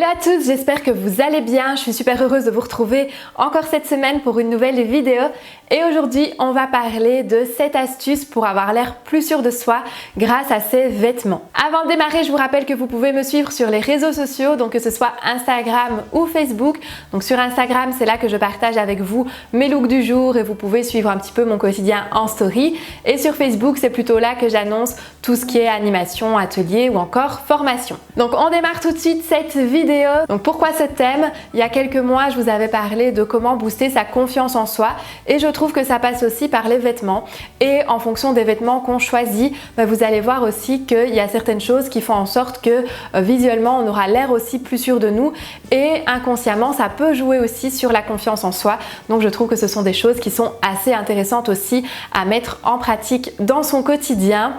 Hello à tous, j'espère que vous allez bien. Je suis super heureuse de vous retrouver encore cette semaine pour une nouvelle vidéo. Et aujourd'hui, on va parler de 7 astuces pour avoir l'air plus sûr de soi grâce à ses vêtements. Avant de démarrer, je vous rappelle que vous pouvez me suivre sur les réseaux sociaux, donc que ce soit Instagram ou Facebook. Donc sur Instagram, c'est là que je partage avec vous mes looks du jour et vous pouvez suivre un petit peu mon quotidien en story. Et sur Facebook, c'est plutôt là que j'annonce tout ce qui est animation, atelier ou encore formation. Donc on démarre tout de suite cette vidéo. Donc pourquoi ce thème? Il y a quelques mois, je vous avais parlé de comment booster sa confiance en soi et je trouve que ça passe aussi par les vêtements. Et en fonction des vêtements qu'on choisit, vous allez voir aussi qu'il y a certaines choses qui font en sorte que visuellement, on aura l'air aussi plus sûr de nous et inconsciemment, ça peut jouer aussi sur la confiance en soi. Donc je trouve que ce sont des choses qui sont assez intéressantes aussi à mettre en pratique dans son quotidien.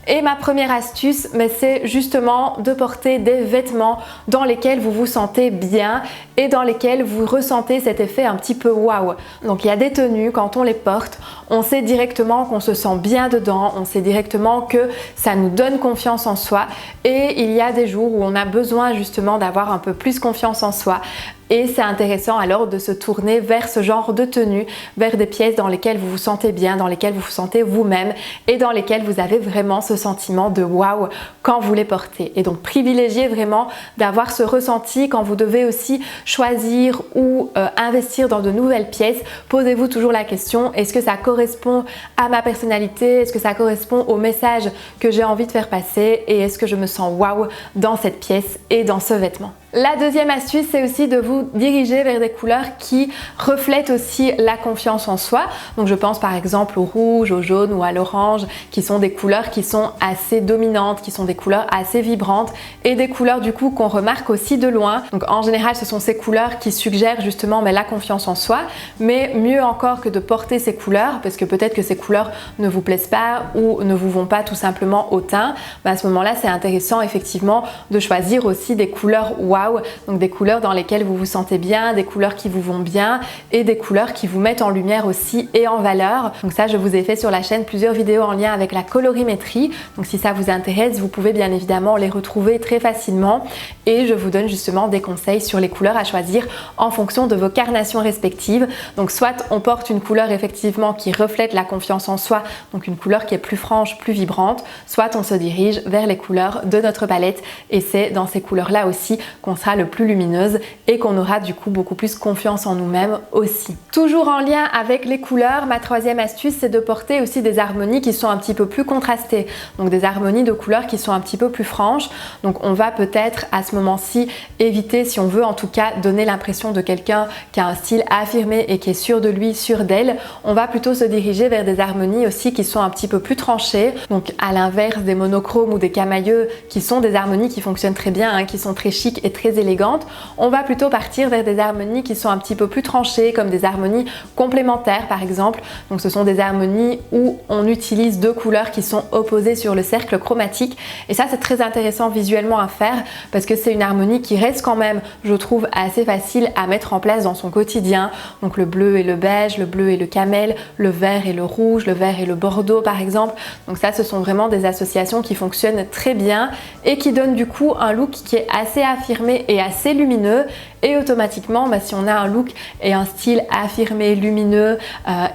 Et ma première astuce, c'est justement de porter des vêtements dans lesquels vous vous sentez bien et dans lesquels vous ressentez cet effet un petit peu waouh. Donc il y a des tenues, quand on les porte, on sait directement qu'on se sent bien dedans, on sait directement que ça nous donne confiance en soi et il y a des jours où on a besoin justement d'avoir un peu plus confiance en soi. Et c'est intéressant alors de se tourner vers ce genre de tenue, vers des pièces dans lesquelles vous vous sentez bien, dans lesquelles vous vous sentez vous-même et dans lesquelles vous avez vraiment ce sentiment de waouh quand vous les portez. Et donc privilégiez vraiment d'avoir ce ressenti quand vous devez aussi choisir ou investir dans de nouvelles pièces. Posez-vous toujours la question, est-ce que ça correspond à ma personnalité? Est-ce que ça correspond au message que j'ai envie de faire passer? Et est-ce que je me sens waouh dans cette pièce et dans ce vêtement? La deuxième astuce, c'est aussi de vous diriger vers des couleurs qui reflètent aussi la confiance en soi. Donc je pense par exemple au rouge, au jaune ou à l'orange, qui sont des couleurs qui sont assez dominantes, qui sont des couleurs assez vibrantes et des couleurs du coup qu'on remarque aussi de loin. Donc en général, ce sont ces couleurs qui suggèrent justement la confiance en soi, mais mieux encore que de porter ces couleurs, parce que peut-être que ces couleurs ne vous plaisent pas ou ne vous vont pas tout simplement au teint, à ce moment-là, c'est intéressant effectivement de choisir aussi des couleurs wow. Donc des couleurs dans lesquelles vous vous sentez bien, des couleurs qui vous vont bien et des couleurs qui vous mettent en lumière aussi et en valeur. Donc ça, je vous ai fait sur la chaîne plusieurs vidéos en lien avec la colorimétrie. Donc si ça vous intéresse, vous pouvez bien évidemment les retrouver très facilement et je vous donne justement des conseils sur les couleurs à choisir en fonction de vos carnations respectives. Donc soit on porte une couleur effectivement qui reflète la confiance en soi, donc une couleur qui est plus franche, plus vibrante, soit on se dirige vers les couleurs de notre palette et c'est dans ces couleurs-là aussi qu'on sera le plus lumineuse et qu'on aura du coup beaucoup plus confiance en nous-mêmes aussi. Toujours en lien avec les couleurs, ma troisième astuce, c'est de porter aussi des harmonies qui sont un petit peu plus contrastées, donc des harmonies de couleurs qui sont un petit peu plus franches. Donc on va peut-être à ce moment-ci éviter, si on veut en tout cas donner l'impression de quelqu'un qui a un style affirmé et qui est sûr de lui, sûr d'elle, on va plutôt se diriger vers des harmonies aussi qui sont un petit peu plus tranchées, donc à l'inverse des monochromes ou des camailleux qui sont des harmonies qui fonctionnent très bien, qui sont très chic et très élégantes. On va plutôt partir vers des harmonies qui sont un petit peu plus tranchées, comme des harmonies complémentaires par exemple. Donc ce sont des harmonies où on utilise deux couleurs qui sont opposées sur le cercle chromatique et ça c'est très intéressant visuellement à faire parce que c'est une harmonie qui reste quand même, je trouve, assez facile à mettre en place dans son quotidien. Donc le bleu et le beige, le bleu et le camel, le vert et le rouge, le vert et le bordeaux par exemple. Donc ça, ce sont vraiment des associations qui fonctionnent très bien et qui donnent du coup un look qui est assez affirmé et assez lumineux et automatiquement si on a un look et un style affirmé, lumineux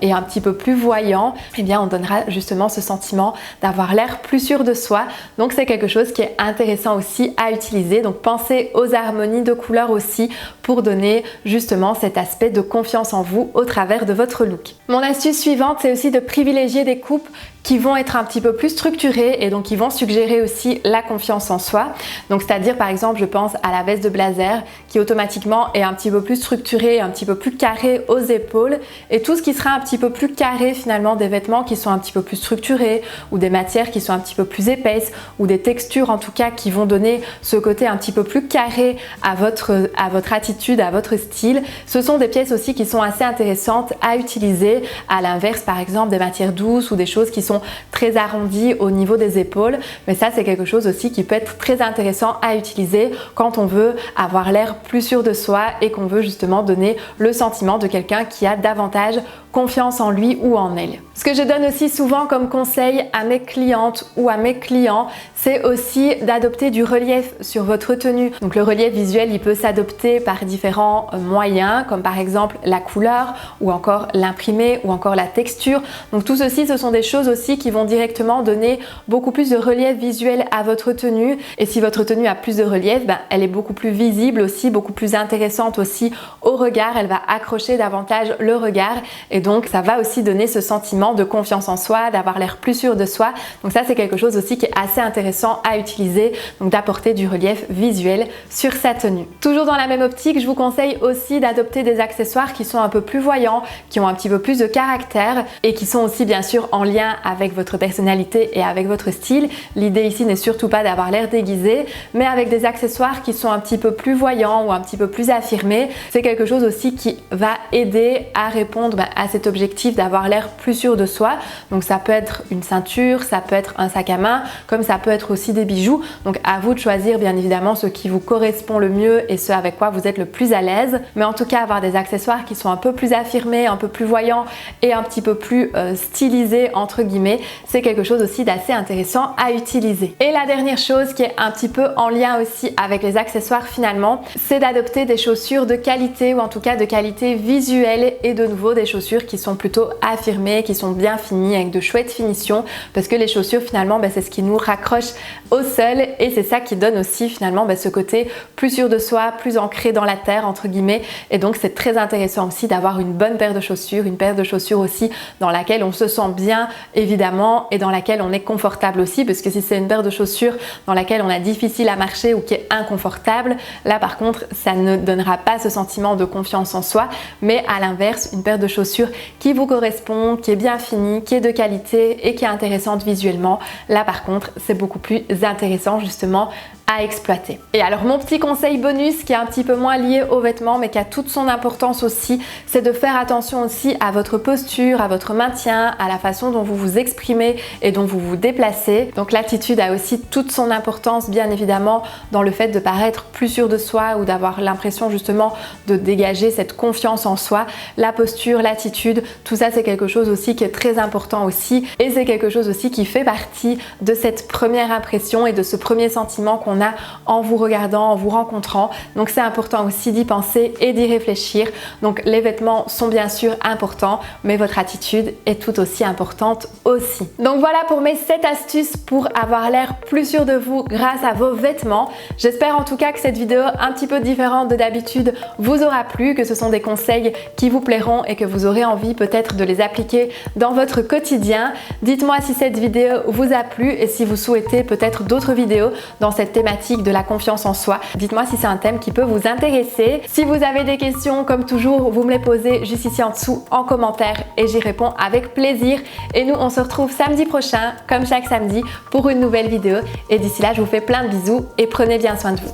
et un petit peu plus voyant, eh bien on donnera justement ce sentiment d'avoir l'air plus sûr de soi. Donc c'est quelque chose qui est intéressant aussi à utiliser. Donc pensez aux harmonies de couleurs aussi pour donner justement cet aspect de confiance en vous au travers de votre look. Mon astuce suivante, c'est aussi de privilégier des coupes qui vont être un petit peu plus structurées et donc qui vont suggérer aussi la confiance en soi. Donc c'est-à-dire par exemple, je pense à la veste de blazer qui automatiquement est un petit peu plus structurée, un petit peu plus carrée aux épaules et tout ce qui sera un petit peu plus carré finalement, des vêtements qui sont un petit peu plus structurés ou des matières qui sont un petit peu plus épaisses ou des textures en tout cas qui vont donner ce côté un petit peu plus carré à votre attitude, à votre style. Ce sont des pièces aussi qui sont assez intéressantes à utiliser à l'inverse par exemple des matières douces ou des choses qui sont très arrondies au niveau des épaules, mais ça c'est quelque chose aussi qui peut être très intéressant à utiliser quand on veut avoir l'air plus sûr de soi et qu'on veut justement donner le sentiment de quelqu'un qui a davantage confiance en lui ou en elle. Ce que je donne aussi souvent comme conseil à mes clientes ou à mes clients, c'est aussi d'adopter du relief sur votre tenue. Donc le relief visuel, il peut s'adopter par différents moyens, comme par exemple la couleur ou encore l'imprimé ou encore la texture. Donc tout ceci, ce sont des choses aussi qui vont directement donner beaucoup plus de relief visuel à votre tenue. Et si votre tenue a plus de relief, elle est beaucoup plus visible aussi, beaucoup plus intéressante aussi au regard. Elle va accrocher davantage le regard et donc ça va aussi donner ce sentiment de confiance en soi, d'avoir l'air plus sûr de soi. Donc ça, c'est quelque chose aussi qui est assez intéressant à utiliser, donc d'apporter du relief visuel sur sa tenue. Toujours dans la même optique, je vous conseille aussi d'adopter des accessoires qui sont un peu plus voyants, qui ont un petit peu plus de caractère et qui sont aussi bien sûr en lien avec votre personnalité et avec votre style. L'idée ici n'est surtout pas d'avoir l'air déguisé, mais avec des accessoires qui sont un petit peu plus voyants ou un petit peu plus affirmés. C'est quelque chose aussi qui va aider à répondre à cet objectif d'avoir l'air plus sûr de soi. Donc ça peut être une ceinture, ça peut être un sac à main, comme ça peut être aussi des bijoux. Donc à vous de choisir bien évidemment ce qui vous correspond le mieux et ce avec quoi vous êtes le plus à l'aise. Mais en tout cas, avoir des accessoires qui sont un peu plus affirmés, un peu plus voyants et un petit peu plus stylisés entre guillemets, c'est quelque chose aussi d'assez intéressant à utiliser. Et la dernière chose qui est un petit peu en lien aussi avec les accessoires finalement, c'est d'adopter des chaussures de qualité ou en tout cas de qualité visuelle et de nouveau des chaussures qui sont plutôt affirmées, qui sont bien finies avec de chouettes finitions parce que les chaussures finalement c'est ce qui nous raccroche au sol et c'est ça qui donne aussi finalement ce côté plus sûr de soi, plus ancré dans la terre entre guillemets et donc c'est très intéressant aussi d'avoir une bonne paire de chaussures, une paire de chaussures aussi dans laquelle on se sent bien évidemment et dans laquelle on est confortable aussi parce que si c'est une paire de chaussures dans laquelle on a difficile à marcher ou qui est inconfortable, là par contre ça ne donnera pas ce sentiment de confiance en soi, mais à l'inverse une paire de chaussures qui vous correspond, qui est bien finie, qui est de qualité et qui est intéressante visuellement, là par contre c'est beaucoup plus intéressant justement à exploiter. Et alors mon petit conseil bonus qui est un petit peu moins lié aux vêtements mais qui a toute son importance aussi, c'est de faire attention aussi à votre posture, à votre maintien, à la façon dont vous vous exprimez et dont vous vous déplacez. Donc l'attitude a aussi toute son importance bien évidemment dans le fait de paraître plus sûr de soi ou d'avoir l'impression justement de dégager cette confiance en soi. La posture, l'attitude, tout ça c'est quelque chose aussi qui est très important aussi et c'est quelque chose aussi qui fait partie de cette première impression et de ce premier sentiment qu'on a en vous regardant, en vous rencontrant. Donc c'est important aussi d'y penser et d'y réfléchir. Donc les vêtements sont bien sûr importants, mais votre attitude est tout aussi importante aussi. Donc voilà pour mes 7 astuces pour avoir l'air plus sûr de vous grâce à vos vêtements. J'espère en tout cas que cette vidéo un petit peu différente de d'habitude vous aura plu, que ce sont des conseils qui vous plairont et que vous aurez envie peut-être de les appliquer dans votre quotidien. Dites-moi si cette vidéo vous a plu et si vous souhaitez peut-être d'autres vidéos dans cette thématique de la confiance en soi. Dites-moi si c'est un thème qui peut vous intéresser. Si vous avez des questions, comme toujours, vous me les posez juste ici en dessous en commentaire et j'y réponds avec plaisir. Et nous, on se retrouve samedi prochain, comme chaque samedi, pour une nouvelle vidéo. Et d'ici là, je vous fais plein de bisous et prenez bien soin de vous.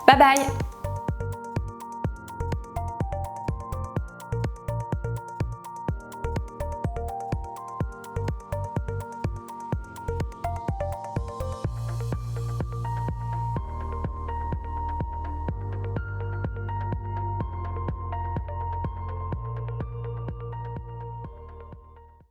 Bye bye!